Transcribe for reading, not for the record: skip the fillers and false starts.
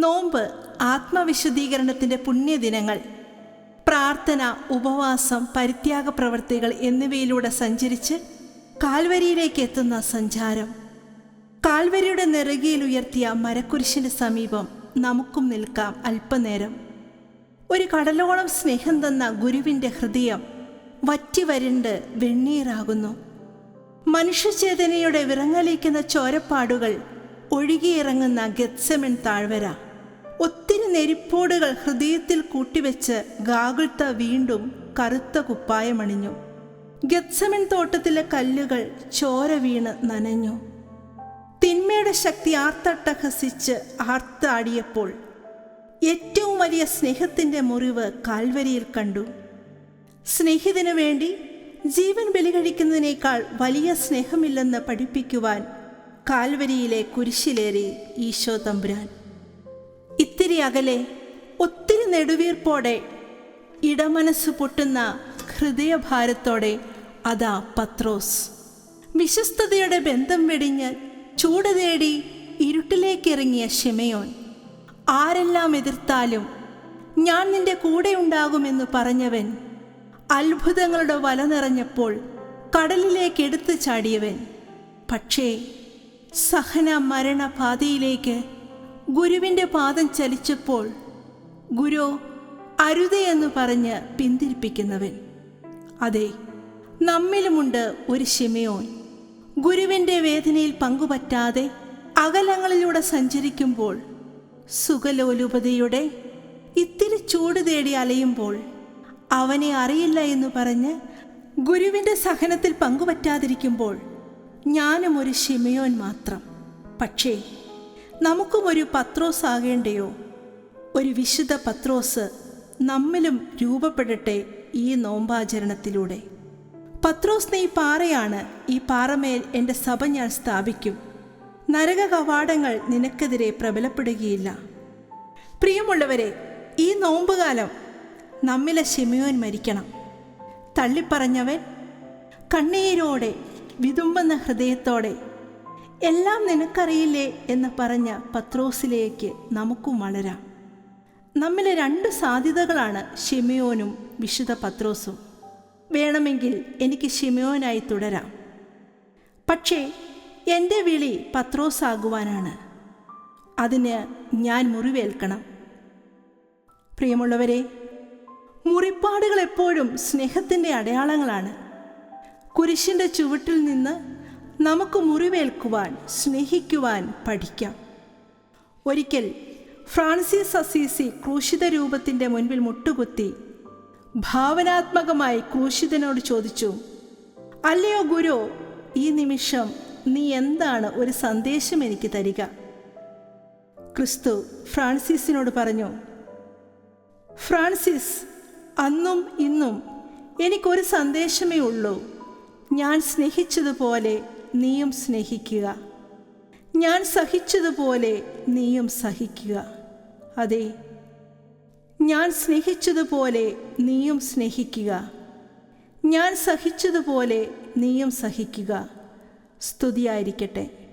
നോമ്പ് ആത്മവിശുദ്ധീകരണത്തിൻ്റെ പുണ്യദിനങ്ങൾ. പ്രാർത്ഥന, ഉപവാസം, പരിത്യാഗ പ്രവൃത്തികൾ എന്നിവയിലൂടെ സഞ്ചരിച്ച് കാൽവരിയിലേക്ക് എത്തുന്ന സഞ്ചാരം. കാൽവരിയുടെ നെറുകയിൽ ഉയർത്തിയ മരക്കുരിശിന് സമീപം നമുക്കും നിൽക്കാം അല്പനേരം. ഒരു കടലോളം സ്നേഹം തന്ന ഗുരുവിൻ്റെ ഹൃദയം വറ്റിവരണ്ട് വെണ്ണീറാകുന്നു. മനുഷ്യചേതനയുടെ വിറങ്ങലിക്കുന്ന ചോരപ്പാടുകൾ ഒഴുകിയിറങ്ങുന്ന ഗെത്സെമൻ താഴ്വര. ഒത്തിരി നെരിപ്പോടുകൾ ഹൃദയത്തിൽ കൂട്ടിവെച്ച് ഗാഗുൽത്ത വീണ്ടും കറുത്ത കുപ്പായമണിഞ്ഞു. ഗെത്സെമൻ തോട്ടത്തിലെ കല്ലുകൾ ചോര വീണ് നനഞ്ഞു. തിന്മയുടെ ശക്തി ആർത്തട്ടഹസിച്ച് ആർത്താടിയപ്പോൾ ഏറ്റവും വലിയ സ്നേഹത്തിൻ്റെ മുറിവ് കാൽവരിയിൽ കണ്ടു. സ്നേഹിതനു വേണ്ടി ജീവൻ ബലികഴിക്കുന്നതിനേക്കാൾ വലിയ സ്നേഹമില്ലെന്ന് പഠിപ്പിക്കുവാൻ കാൽവരിയിലെ കുരിശിലേറി ഈശോ തമ്പുരാൻ. ഇത്തിരി അകലെ ഒത്തിരി നെടുവീർപ്പോടെ ഇടമനസ്സ് പൊട്ടുന്ന ഹൃദയഭാരത്തോടെ അതാ പത്രോസ്. വിശ്വസ്തതയുടെ ബന്ധം വെടിഞ്ഞ് ചൂട് തേടി ഇരുട്ടിലേക്കിറങ്ങിയ ശിമയോൻ. ആരെല്ലാം എതിർത്താലും ഞാൻ നിന്റെ കൂടെ ഉണ്ടാകുമെന്ന് പറഞ്ഞവൻ. അത്ഭുതങ്ങളുടെ വല നിറഞ്ഞപ്പോൾ കടലിലേക്ക് എടുത്തു ചാടിയവൻ. പക്ഷേ സഹന മരണ പാതയിലേക്ക് ഗുരുവിൻ്റെ പാദം ചലിച്ചപ്പോൾ ഗുരു അരുതേ എന്ന് പറഞ്ഞ് പിന്തിരിപ്പിക്കുന്നവൻ. അതെ, നമ്മിലുമുണ്ട് ഒരു ശിമയോൻ. ഗുരുവിൻ്റെ വേദനയിൽ പങ്കുപറ്റാതെ അകലങ്ങളിലൂടെ സഞ്ചരിക്കുമ്പോൾ, സുഖലോലുപതയുടെ ഇത്തിരി ചൂട് തേടി അലയുമ്പോൾ, അവനെ അറിയില്ല എന്ന് പറഞ്ഞ് ഗുരുവിൻ്റെ സഹനത്തിൽ പങ്കുപറ്റാതിരിക്കുമ്പോൾ ഞാനും ഒരു ശിമയോൻ മാത്രം. പക്ഷേ നമുക്കും ഒരു പത്രോസ് ആകേണ്ടയോ? ഒരു വിശുദ്ധ പത്രോസ് നമ്മിലും രൂപപ്പെടട്ടെ ഈ നോമ്പാചരണത്തിലൂടെ. പത്രോസ് നീ പാറയാണ്, ഈ പാറമേൽ എൻ്റെ സഭ ഞാൻ സ്ഥാപിക്കും. നരക കവാടങ്ങൾ നിനക്കെതിരെ പ്രബലപ്പെടുകയില്ല. പ്രിയമുള്ളവരെ, ഈ നോമ്പുകാലം നമ്മിലെ ശിമയോൻ മരിക്കണം. തള്ളിപ്പറഞ്ഞവൻ കണ്ണീരോടെ വിതുമ്പുന്ന ഹൃദയത്തോടെ എല്ലാം നിനക്കറിയില്ലേ എന്ന് പറഞ്ഞ പത്രോസിലേക്ക് നമുക്കും വളരാം. നമ്മിലെ 2 സാധ്യതകളാണ് ശിമയോനും വിശുദ്ധ പത്രോസും. വേണമെങ്കിൽ എനിക്ക് ശിമയോനായി തുടരാം. പക്ഷേ എൻ്റെ വിളി പത്രോസാകുവാനാണ്. അതിന് ഞാൻ മുറിവേൽക്കണം. പ്രിയമുള്ളവരെ, മുറിപ്പാടുകൾ എപ്പോഴും സ്നേഹത്തിൻ്റെ അടയാളങ്ങളാണ്. കുരിശിൻ്റെ ചുവട്ടിൽ നിന്ന് നമുക്ക് മുറിവേൽക്കുവാൻ, സ്നേഹിക്കുവാൻ പഠിക്കാം. ഒരിക്കൽ ഫ്രാൻസിസ് അസീസി ക്രൂശിത രൂപത്തിൻ്റെ മുൻപിൽ മുട്ടുകുത്തി ഭാവനാത്മകമായി ക്രൂശിതനോട് ചോദിച്ചു, അല്ലയോ ഗുരു, ഈ നിമിഷം നീ എന്താണ് ഒരു സന്ദേശം എനിക്ക് തരിക? ക്രിസ്തു ഫ്രാൻസിസിനോട് പറഞ്ഞു, ഫ്രാൻസിസ്, അന്നും ഇന്നും എനിക്കൊരു സന്ദേശമേ ഉള്ളൂ. ഞാൻ സ്നേഹിച്ചതുപോലെ നീയും സ്നേഹിക്കുക. ഞാൻ സഹിച്ചതുപോലെ നീയും സഹിക്കുക. അതെ, ഞാൻ സ്നേഹിച്ചതുപോലെ നീയും സ്നേഹിക്കുക. ഞാൻ സഹിച്ചതുപോലെ നീയും സഹിക്കുക. സ്തുതിയായിരിക്കട്ടെ.